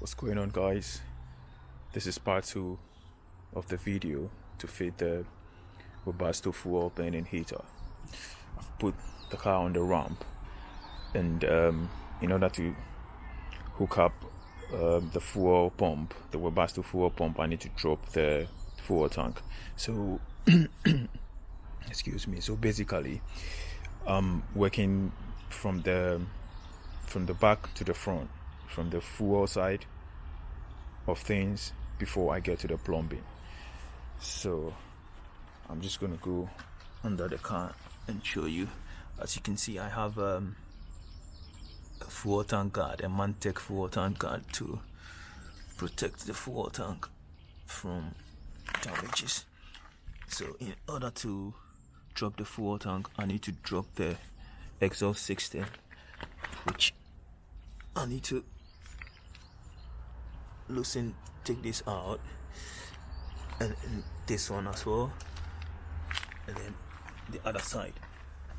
What's going on, guys? This is part 2 of the video to fit the Webasto fuel burning heater. I've put the car on the ramp, and in order to hook up the fuel pump, the Webasto fuel pump, I need to drop the fuel tank. So excuse me. So basically, I'm working from the back to the front, from the fuel side of things before I get to the plumbing. So I'm just gonna go under the car and show you. As you can see, I have a fuel tank guard, a Mantec fuel tank guard to protect the fuel tank from damages. So in order to drop the fuel tank, I need to drop the exhaust system, which I need to take this out, and this one as well, and then the other side,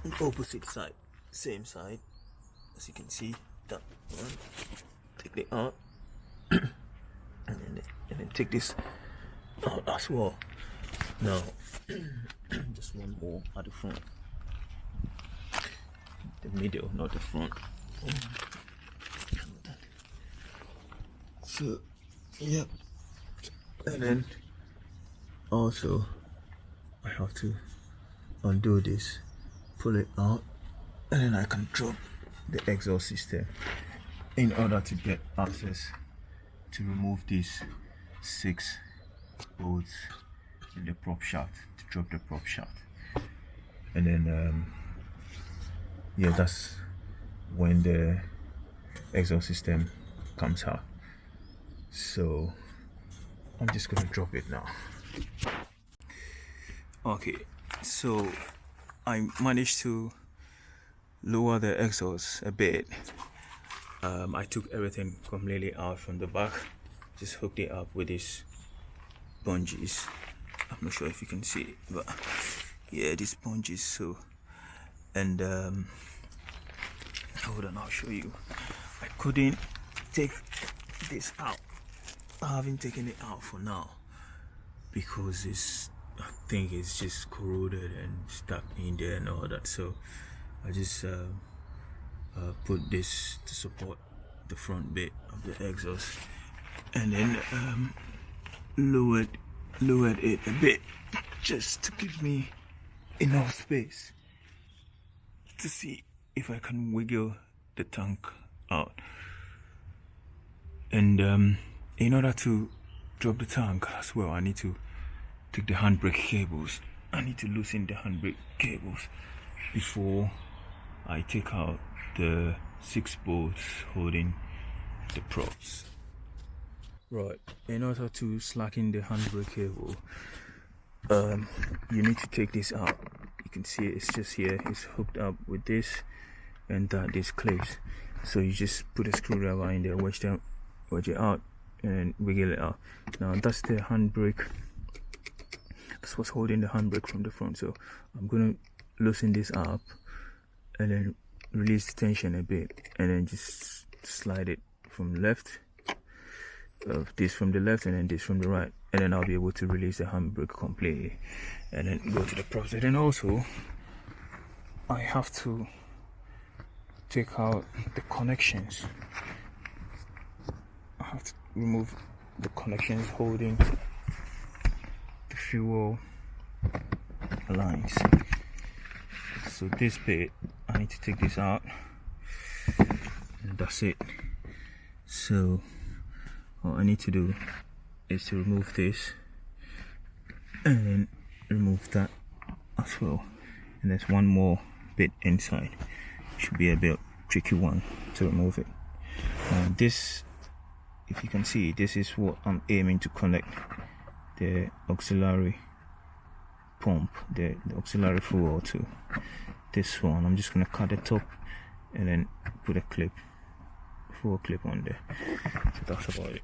the opposite side, same side. As you can see, that one, take it out, and then take this out as well. Now just one more at the front, the middle, not the front. So yeah, and then also I have to undo this, pull it out, and then I can drop the exhaust system in order to get access to remove these 6 bolts in the prop shaft, to drop the prop shaft. And then yeah, that's when the exhaust system comes out. So I'm just gonna drop it now. Okay, so I managed to lower the exhaust a bit. I took everything completely out from the back, just hooked it up with these bungees. I'm not sure if you can see it, but yeah, these bungees. So, and hold on, I'll show you. I couldn't take this out. I haven't taken it out for now because I think it's just corroded and stuck in there and all that. So I just put this to support the front bit of the exhaust, and then lowered it a bit, just to give me enough space to see if I can wiggle the tank out. And in order to drop the tank as well, I need to take the handbrake cables. I need to loosen the handbrake cables before I take out the 6 bolts holding the props. Right, in order to slacken the handbrake cable, you need to take this out. You can see it's just here, it's hooked up with this and that, these clips. So you just put a screwdriver in there, wedge it out, and wiggle it out. Now that's the handbrake, that's what's holding the handbrake from the front. So I'm gonna loosen this up and then release the tension a bit, and then just slide it from left, this from the left and then this from the right, and then I'll be able to release the handbrake completely and then go to the props. And then also I have to take out the connections. I have to remove the connections holding the fuel lines. So this bit, I need to take this out, and that's it. So all I need to do is to remove this and then remove that as well. And there's one more bit inside. It should be a bit tricky one to remove it. And this, if you can see, this is what I'm aiming to connect the auxiliary pump, the auxiliary fuel to. This one, I'm just gonna cut the top and then put a full clip on there. So that's about it.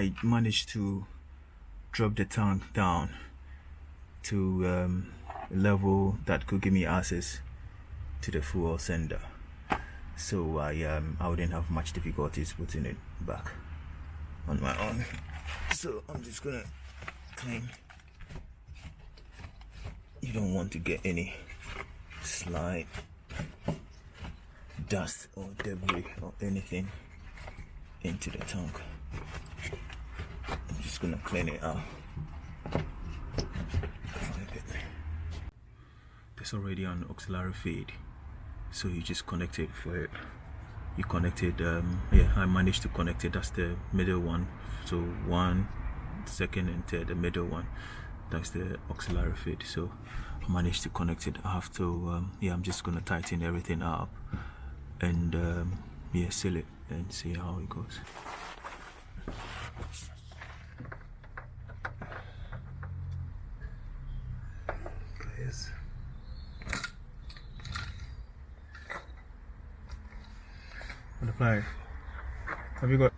I managed to drop the tank down to a level that could give me access to the fuel sender, so I wouldn't have much difficulties putting it back on my own. So I'm just gonna clean. You don't want to get any slide, dust or debris or anything into the tank. I'm just gonna clean it out. There's already an auxiliary feed, so you just connect it for it. You connected, yeah, I managed to connect it. That's the middle one. So 1, 2nd and 3rd, the middle one, that's the auxiliary feed. So I managed to connect it. I have to, yeah, I'm just gonna tighten everything up and yeah, seal it and see how it goes. Yes. Apply. Have you got?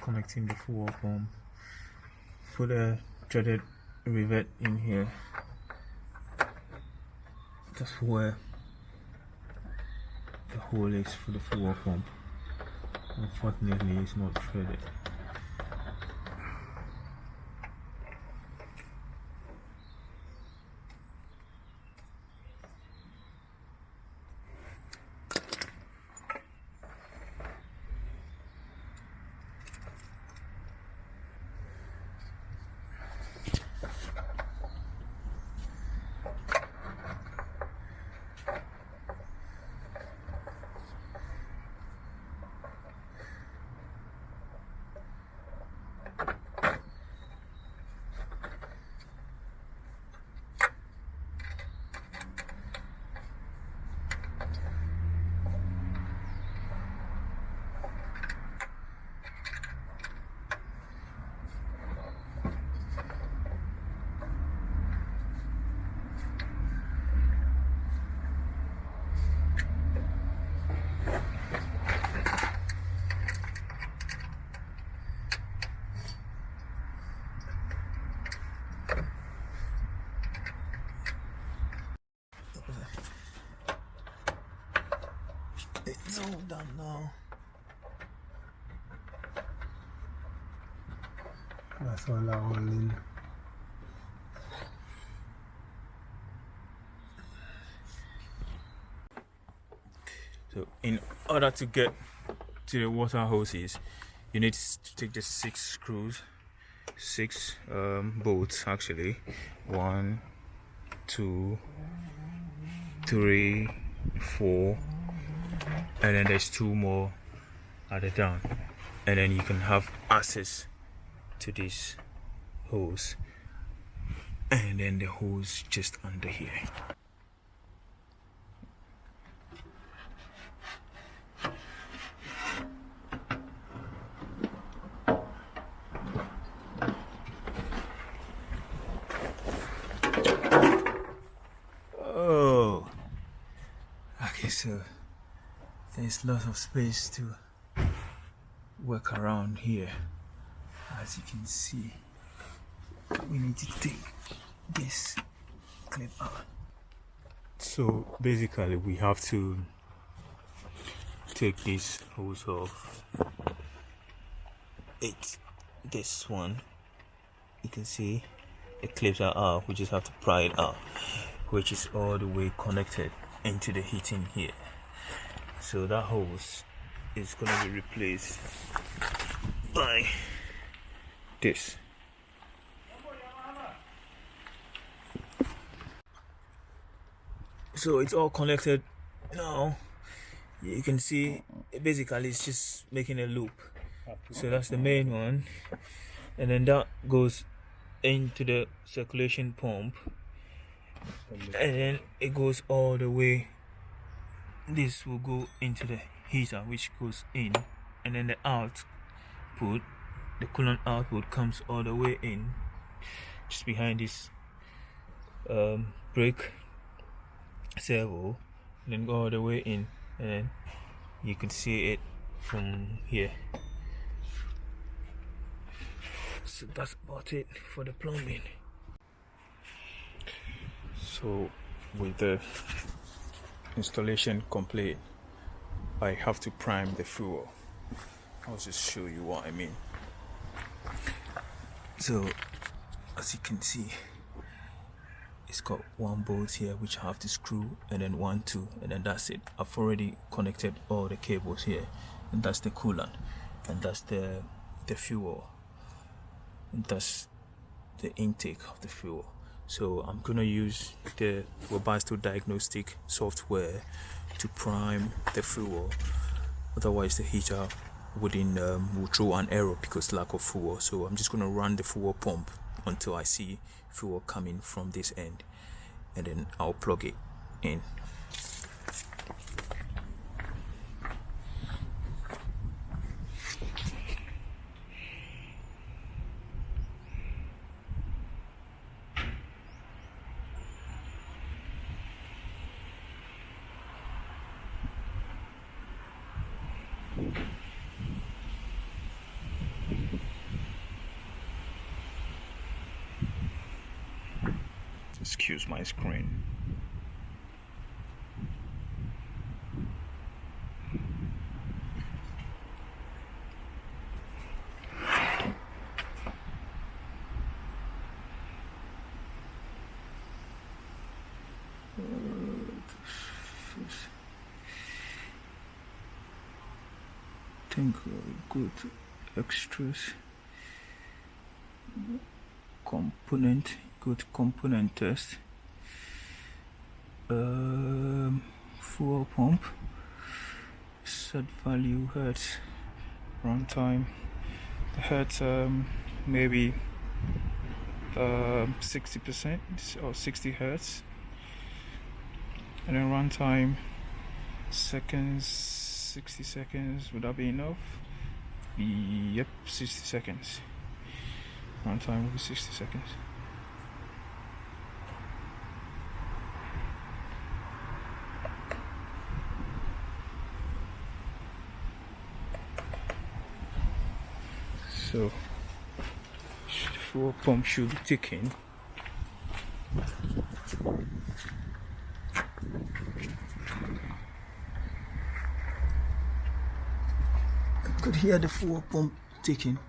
Connecting the fuel pump. Put a threaded rivet in here. That's where the hole is for the fuel pump. Unfortunately, it's not threaded. It's all done now. That's all I will in. So in order to get to the water hoses, you need to take the 6 screws, 6 bolts actually. 1, 2, 3, 4, and then there's 2 more at the down, and then you can have access to this hose, and then the hose just under here. Oh, okay, so there's lots of space to work around here. As you can see, we need to take this clip out. So basically we have to take this hose off. It's this one. You can see the clips are out. We just have to pry it out, which is all the way connected into the heating here. So that hose is going to be replaced by this. So it's all connected now. You can see basically it's just making a loop. So that's the main one, and then that goes into the circulation pump, and then it goes all the way. This will go into the heater, which goes in, and then the output, the coolant output, comes all the way in, just behind this brake servo, and then go all the way in, and then you can see it from here. So that's about it for the plumbing. So with the installation complete, I have to prime the fuel. I'll just show you what I mean. So as you can see, it's got one bolt here which I have to screw, and then 1, 2, and then that's it. I've already connected all the cables here, and that's the coolant, and that's the fuel, and that's the intake of the fuel. So I'm gonna use the Webasto diagnostic software to prime the fuel, otherwise the heater wouldn't will throw an error because lack of fuel. So I'm just gonna run the fuel pump until I see fuel coming from this end, and then I'll plug it in. Excuse my screen. I think I'll go to extras, component, go to component test, fuel pump, set value hertz, runtime, the hertz maybe 60% or 60 hertz, and then runtime seconds, 60 seconds. Would that be enough? Yep, 60 seconds. Runtime will be 60 seconds. So the fuel pump should be ticking. I could hear the fuel pump ticking.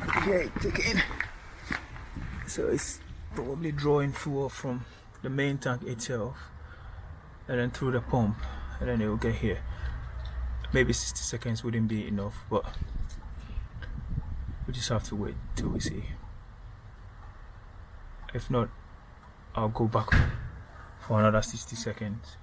I could hear it ticking. So it's probably drawing fuel from the main tank itself, and then through the pump, and then it will get here. Maybe 60 seconds wouldn't be enough, but we just have to wait till we see. If not, I'll go back for another 60 seconds.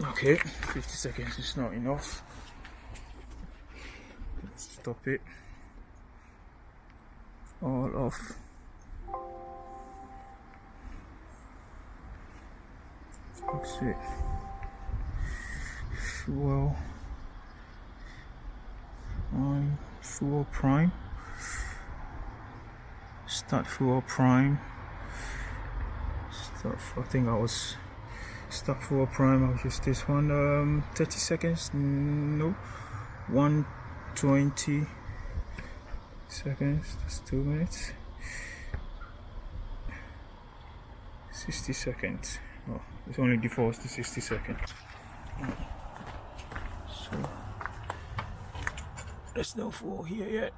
Okay, 50 seconds is not enough. Let's stop it. All off. Exit. Fuel. Fuel prime. Start fuel prime. Start. I think I was. Stop fuel prime. I'll use this one. 30 seconds. No. 120 seconds. That's 2 minutes. 60 seconds. Oh, it only defaults to 60 seconds. So there's no fuel here yet.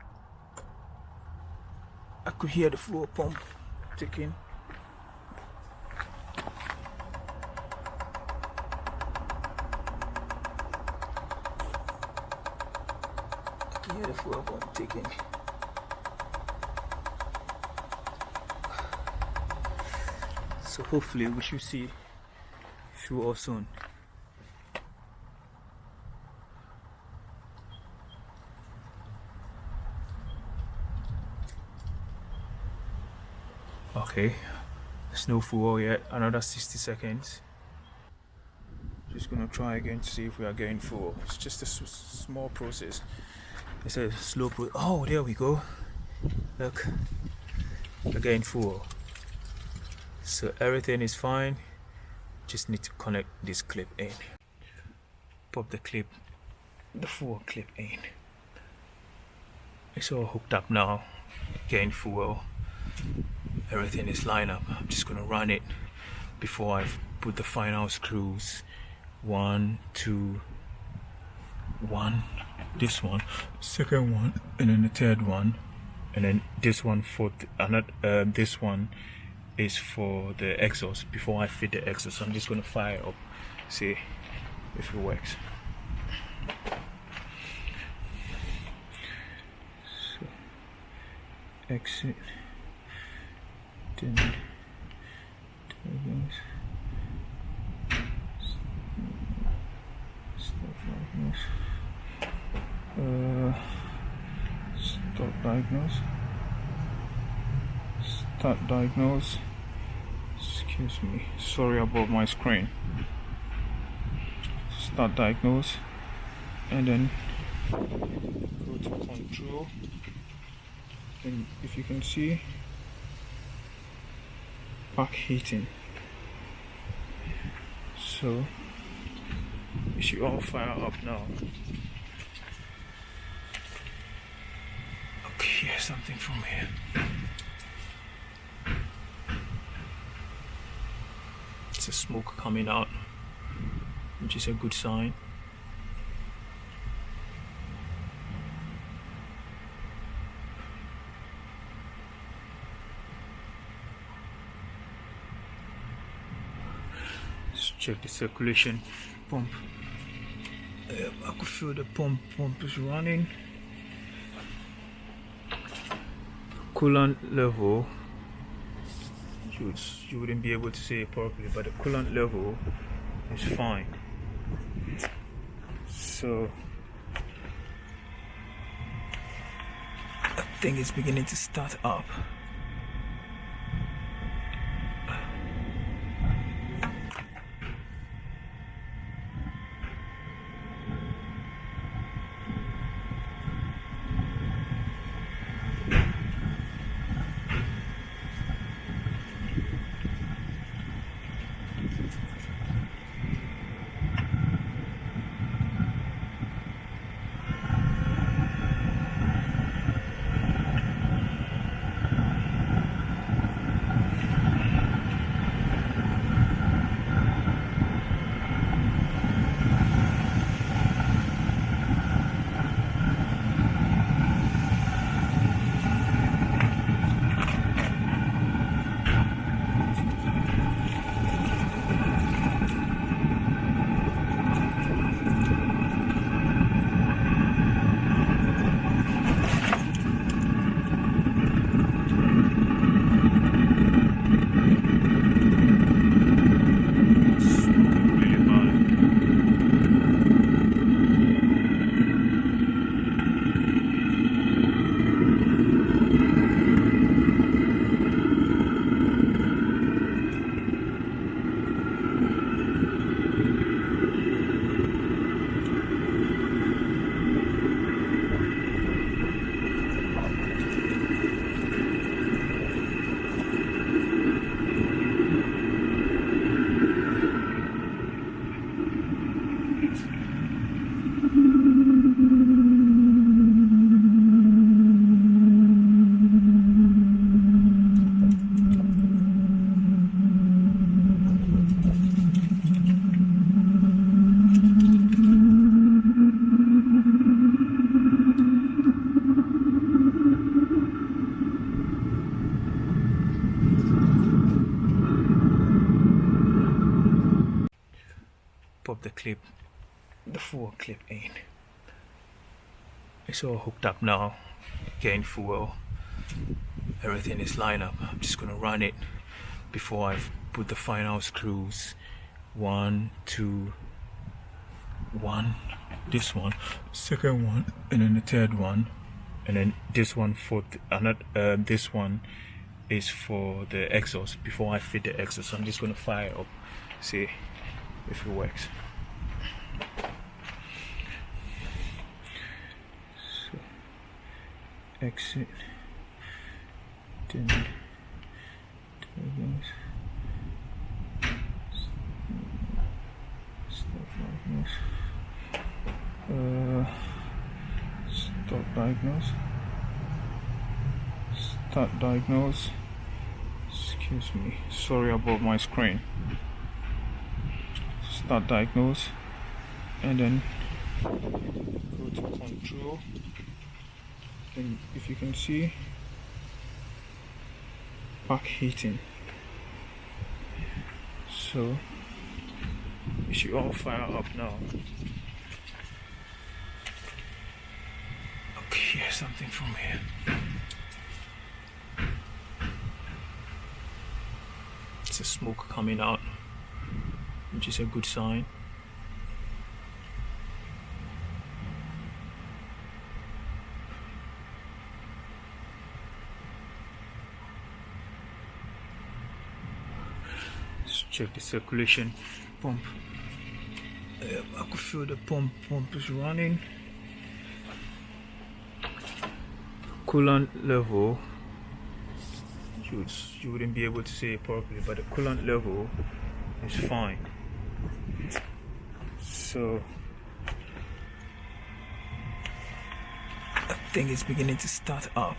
I could hear the fuel pump ticking. I can hear the fuel pump ticking. So hopefully we should see fuel soon. Okay, there's no full oil yet. Another 60 seconds. Just gonna try again to see if we are getting full. It's just a small process. It's a slow process. Oh, there we go. Look, we're getting full. So everything is fine. Just need to connect this clip in. Pop the full clip in. It's all hooked up now. Getting full. Everything is lined up. I'm just gonna run it before I put the final screws. 1, 2, 1. This one, second one, and then the third one, and then this one for this one is for the exhaust. Before I fit the exhaust, I'm just gonna fire up, see if it works. So exit, then diagnose, stop diagnose, stop diagnose, start diagnose. Excuse me, sorry about my screen. Start diagnose, and then go to control, and if you can see, back heating. So it should all fire up now. Okay, here's something from here. It's a smoke coming out, which is a good sign. Let's check the circulation pump. I could feel the pump is running. Coolant level, you wouldn't be able to see it properly, but the coolant level is fine. So I think it's beginning to start up. Pop the full clip in. It's all hooked up now. Getting full. Everything is lined up. I'm just gonna run it before I put the final screws. 1, 2, 1. This one, second one, and then the third one, and then this one for this one is for the exhaust. Before I fit the exhaust, I'm just going to fire it up, see if it works. So exit, then diagnose, stop diagnose, stop diagnose, start diagnose. Excuse me, sorry about my screen. Start diagnose, and then go to control, and if you can see, back heating. So it should all fire up now. Okay, here's something from here. It's a smoke coming out, which is a good sign. Let's check the circulation pump. I could feel the pump is running. Coolant level, you wouldn't be able to see it properly, but the coolant level is fine. So I think it's beginning to start up.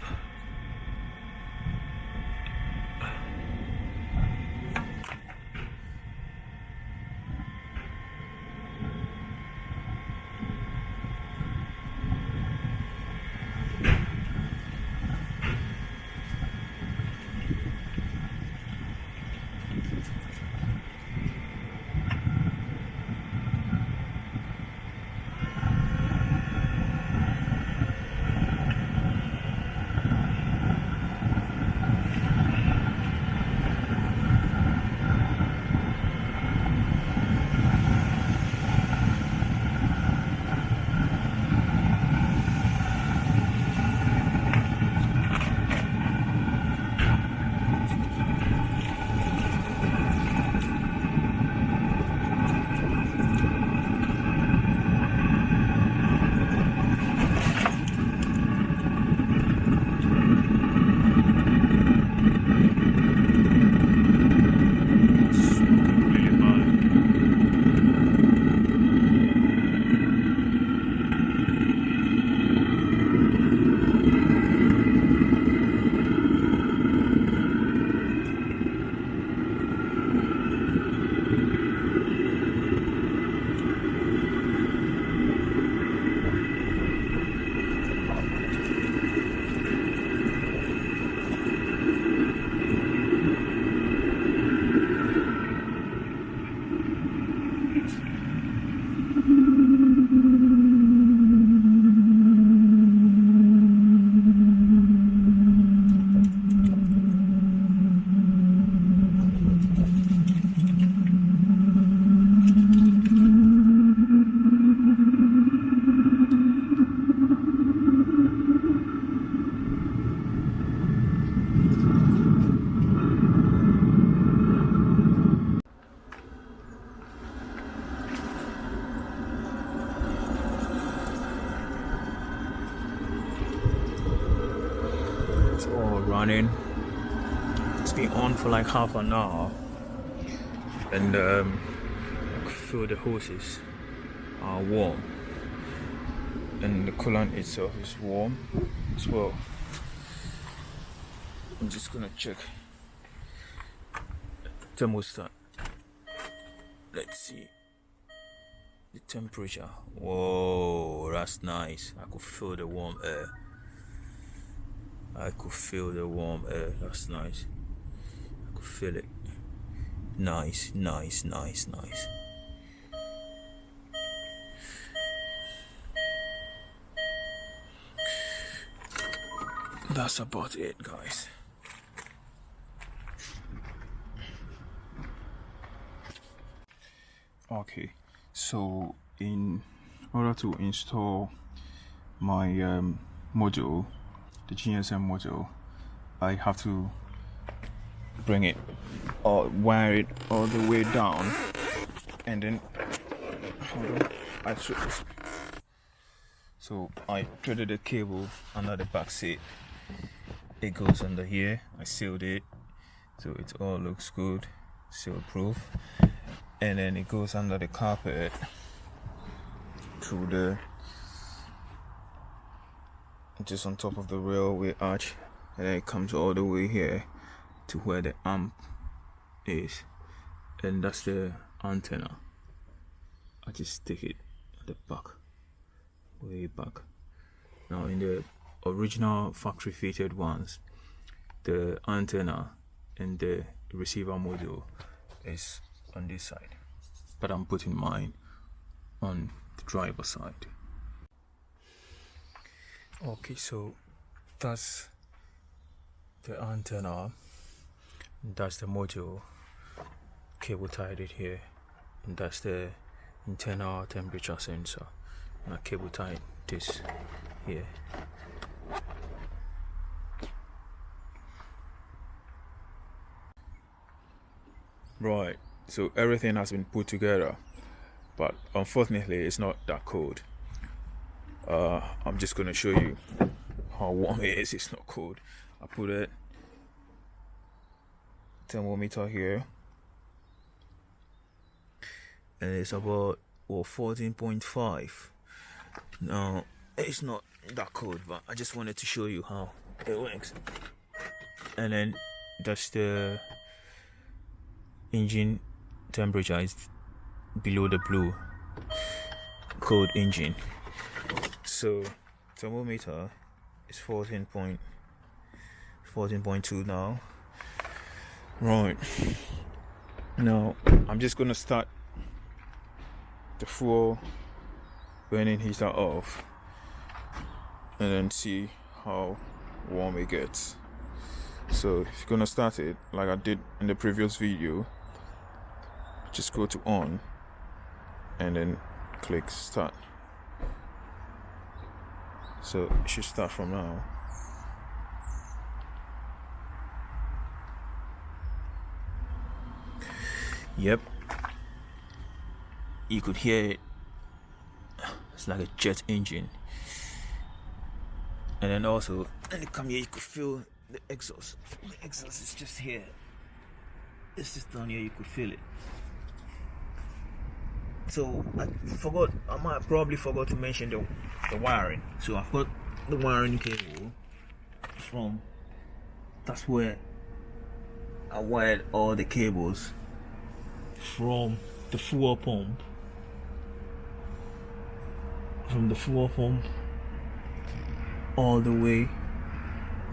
Running. It's been on for like half an hour, and I can feel the hoses are warm, and the coolant itself is warm as well. I'm just gonna check the thermostat. Let's see the temperature. Whoa, that's nice. I could feel the warm air. I could feel the warm air. That's nice. I could feel it. Nice. That's about it, guys. Okay, so in order to install my module, the GSM module, I have to bring it or wire it all the way down, and then hold on, so I threaded the cable under the back seat. It goes under here. I sealed it, so it all looks good, seal proof. And then it goes under the carpet through the, just on top of the railway arch, and then it comes all the way here to where the amp is, and that's the antenna. I just stick it at the back, way back. Now in the original factory fitted ones, the antenna and the receiver module is on this side, but I'm putting mine on the driver's side. Okay, so that's the antenna, that's the module, cable tied it here, and that's the internal temperature sensor, and I cable tied this here. Right, so everything has been put together, but unfortunately it's not that cold. I'm just gonna show you how warm it is. It's not cold. I put a thermometer here, and it's about 14.5. Now it's not that cold, but I just wanted to show you how it works. And then that's the engine temperature, is below the blue cold engine. So thermometer is 14.2 now. Right, now I'm just gonna start the fuel burning heater off, and then see how warm it gets. So if you're gonna start it like I did in the previous video, just go to on and then click start. So it should start from now. Yep, you could hear it. It's like a jet engine. And then also, when you come here, you could feel the exhaust. The exhaust is just here. It's just down here, you could feel it. So I probably forgot to mention the wiring. So I've got the wiring cable from, that's where I wired all the cables from the fuel pump. From the fuel pump all the way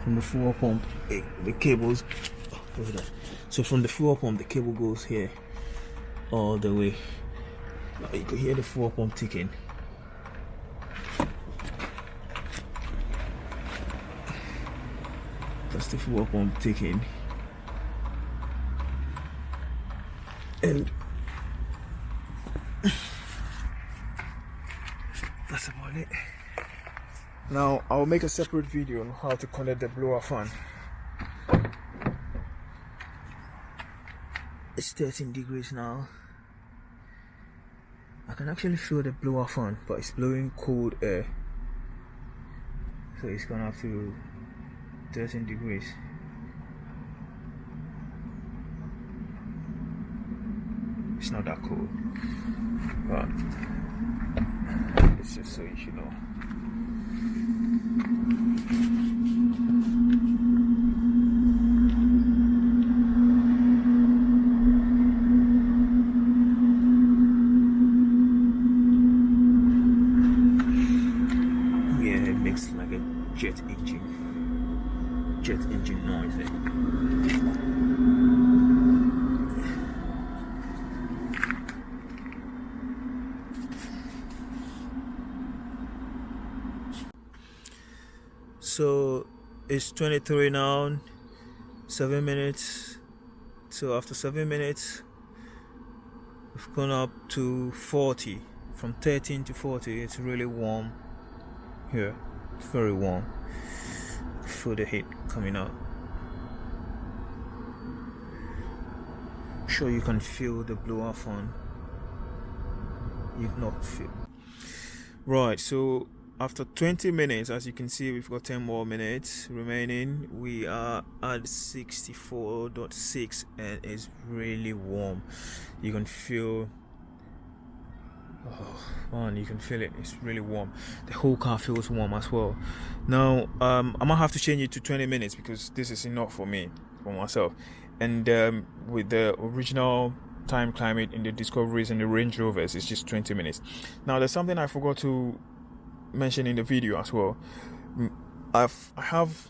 from the fuel pump, the cables. So from the fuel pump, the cable goes here all the way. Now you can hear the fuel pump ticking. That's the fuel pump ticking. And that's about it. Now I'll make a separate video on how to connect the blower fan. It's 13 degrees now. I can actually feel the blower fan, but it's blowing cold air, so it's gonna have to 13 degrees. It's not that cold, but it's just so you should know. Yeah, it makes like a jet engine noise. So it's 23 now, 7 minutes. So after 7 minutes, we've gone up to 40. From 13 to 40, it's really warm here. It's very warm. Feel the heat coming out. sure you can feel the blower fan. You not feel. Right, so after 20 minutes, as you can see, we've got 10 more minutes remaining. We are at 64.6 and it's really warm. You can feel, oh man, you can feel it. It's really warm. The whole car feels warm as well. Now I might have to change it to 20 minutes because this is enough for me, for myself. And with the original time climate in the Discoveries and the Range Rovers, it's just 20 minutes. Now there's something I forgot to mention in the video as well. I have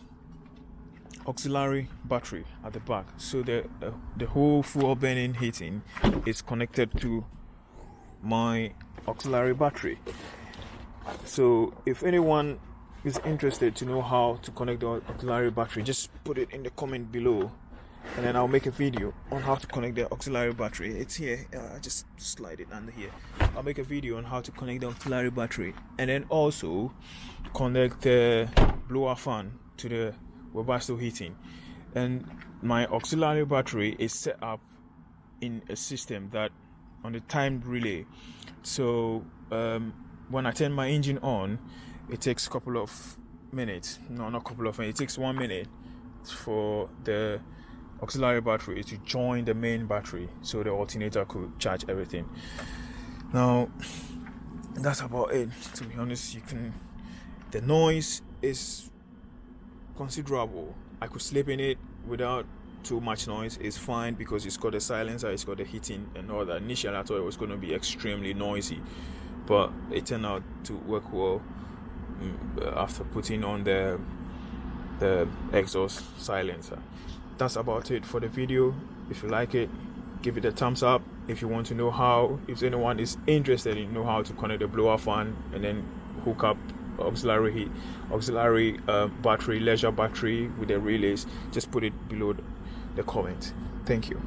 auxiliary battery at the back, so the whole fuel burning heating is connected to my auxiliary battery. So if anyone is interested to know how to connect the auxiliary battery, just put it in the comment below, and then I'll make a video on how to connect the auxiliary battery. It's here. Just slide it under here. I'll make a video on how to connect the auxiliary battery, and then also connect the blower fan to the Webasto heating. And my auxiliary battery is set up in a system that on the timed relay. So when I turn my engine on, it takes a couple of minutes. No, not a couple of minutes. It takes 1 minute for the auxiliary battery to join the main battery, so the alternator could charge everything. Now that's about it. To be honest, the noise is considerable. I could sleep in it without too much noise. It's fine because it's got a silencer, it's got the heating and all that. Initially I thought it was going to be extremely noisy, but it turned out to work well after putting on the exhaust silencer. That's about it for the video. If you like it, give it a thumbs up. If you want to know if anyone is interested in know how to connect the blower fan and then hook up auxiliary battery, leisure battery with the relays, just put it below the comment. Thank you.